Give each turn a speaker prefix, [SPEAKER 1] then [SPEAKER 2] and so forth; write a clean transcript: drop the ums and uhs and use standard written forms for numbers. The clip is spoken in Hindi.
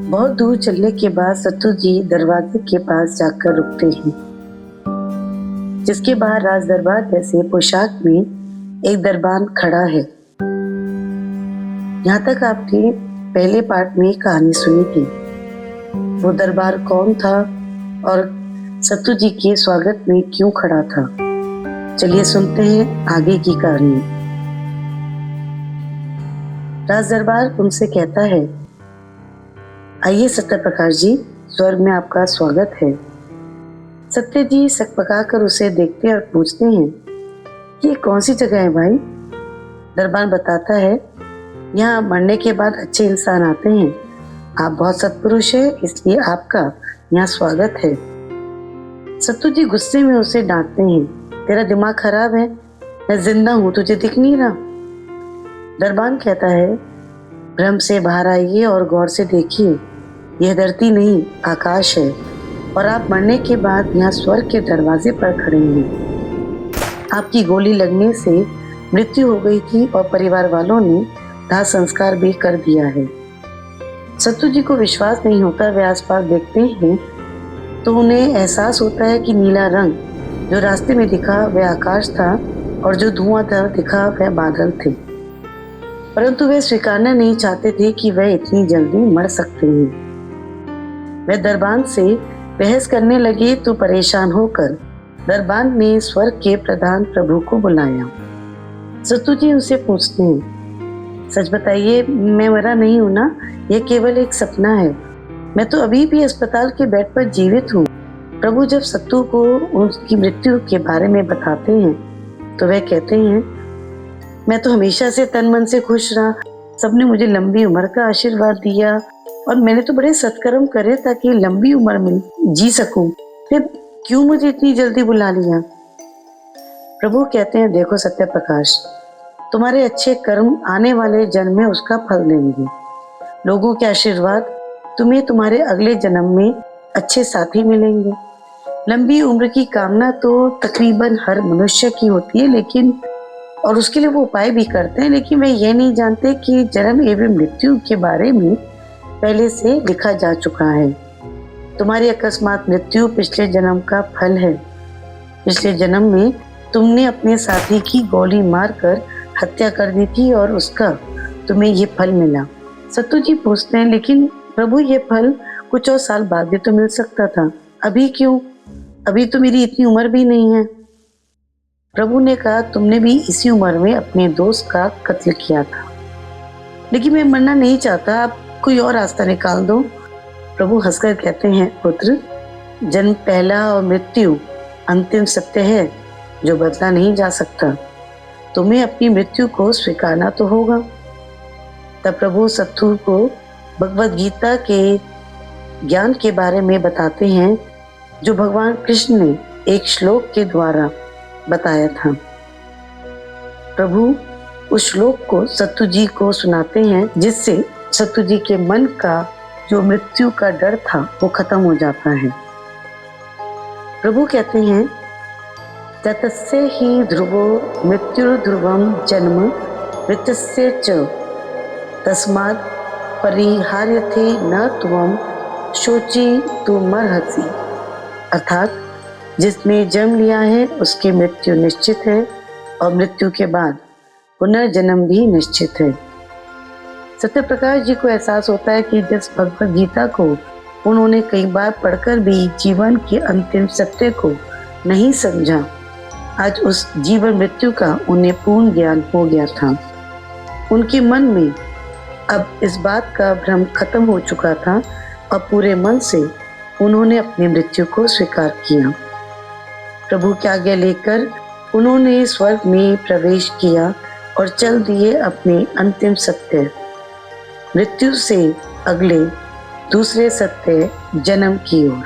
[SPEAKER 1] बहुत दूर चलने के बाद सत्तू जी दरवाजे के पास जाकर रुकते हैं, जिसके बाहर राज दरबार जैसे पोशाक में एक दरबान खड़ा है। यहाँ तक आपने पहले पार्ट में कहानी सुनी थी। वो दरबार कौन था और सत्तू जी के स्वागत में क्यों खड़ा था? चलिए सुनते हैं आगे की कहानी। राज दरबार उनसे कहता है, आइए सत्य प्रकाश जी, स्वर्ग में आपका स्वागत है। सत्य जी सकपकाकर उसे देखते और पूछते हैं, ये कौन सी जगह है भाई? दरबान बताता है, यहाँ मरने के बाद अच्छे इंसान आते हैं। आप बहुत सत्पुरुष है, इसलिए आपका यहाँ स्वागत है। सत्तू जी गुस्से में उसे डांटते हैं, तेरा दिमाग खराब है, मैं जिंदा हूँ, तुझे दिख नहीं रहा? दरबान कहता है, भ्रम से बाहर आइए और गौर से देखिए, यह धरती नहीं आकाश है और आप मरने के बाद यहाँ स्वर्ग के दरवाजे पर खड़े हैं। आपकी गोली लगने से मृत्यु हो गई थी और परिवार वालों ने दाह संस्कार भी कर दिया है। सत्तू जी को विश्वास नहीं होता। वे आसपास देखते हैं तो उन्हें एहसास होता है कि नीला रंग जो रास्ते में दिखा वह आकाश था और जो धुआंधार दिखा वह बादल थे। परंतु वे स्वीकारना नहीं चाहते थे कि वह इतनी जल्दी मर सकते हैं। वे दरबान से बहस करने लगे तो परेशान होकर दरबान ने स्वर्ग के प्रधान प्रभु को बुलाया। सत्तू जी उनसे पूछते हैं, सच बताइए, मैं मरा नहीं हूं ना? यह केवल एक सपना है। मैं तो अभी भी अस्पताल के बेड पर जीवित हूँ। प्रभु जब सत्तू को उसकी मृत्यु के बारे में बताते हैं तो वह कहते हैं, मैं तो हमेशा से तन मन से खुश रहा। सबने मुझे लंबी उम्र का आशीर्वाद दिया और मैंने तो बड़े सत्कर्म करे ताकि लंबी उम्र में जी सकूं। फिर क्यों मुझे इतनी जल्दी बुला लिया? प्रभु कहते हैं, देखो सत्य प्रकाश, तुम्हारे अच्छे कर्म आने वाले जन्म में उसका फल देंगे। लोगों के आशीर्वाद तुम्हें तुम्हारे अगले जन्म में अच्छे साथी मिलेंगे। लंबी उम्र की कामना तो तकरीबन हर मनुष्य की होती है, लेकिन और उसके लिए वो उपाय भी करते हैं, लेकिन वे ये नहीं जानते कि जन्म एवं मृत्यु के बारे में पहले से लिखा जा चुका है। तुम्हारी अकस्मात मृत्यु पिछले जन्म का फल है। पिछले जन्म में तुमने अपने साथी की गोली मारकर हत्या कर दी थी और उसका तुम्हें ये फल मिला। सत्तू जी पूछते हैं, लेकिन प्रभु ये फल कुछ और साल बाद भी तो मिल सकता था, अभी क्यों? अभी तो मेरी इतनी उम्र भी नहीं है। प्रभु ने कहा, तुमने भी इसी उम्र में अपने दोस्त का कत्ल किया था, लेकिन मैं मरना नहीं चाहता, आप कोई और रास्ता निकाल दो। प्रभु हंसकर कहते हैं, पुत्र, जन्म पहला और मृत्यु अंतिम सत्य है जो बदला नहीं जा सकता। तुम्हें अपनी मृत्यु को स्वीकारना तो होगा। तब प्रभु सत्तू को भगवद गीता के ज्ञान के बारे में बताते हैं जो भगवान कृष्ण ने एक श्लोक के द्वारा बताया था। प्रभु उस श्लोक को सत्तू जी को सुनाते हैं, जिससे सत्तू जी के मन का जो मृत्यु का डर था वो खत्म हो जाता है। प्रभु कहते हैं, ततस्य ही ध्रुवो मृत्युर्ध्रुवम जन्म मृत्यस्य च तस्मात् परिहार्यते न त्वं शोचि तुमर्हसि। अर्थात जिसने जन्म लिया है उसकी मृत्यु निश्चित है और मृत्यु के बाद पुनर्जन्म भी निश्चित है। सत्य प्रकाश जी को एहसास होता है कि जिस भगवद गीता को उन्होंने कई बार पढ़कर भी जीवन के अंतिम सत्य को नहीं समझा, आज उस जीवन मृत्यु का उन्हें पूर्ण ज्ञान हो गया था। उनके मन में अब इस बात का भ्रम खत्म हो चुका था और पूरे मन से उन्होंने अपनी मृत्यु को स्वीकार किया। प्रभु की आज्ञा लेकर उन्होंने स्वर्ग में प्रवेश किया और चल दिए अपने अंतिम सत्य मृत्यु से अगले दूसरे सत्य जन्म की ओर।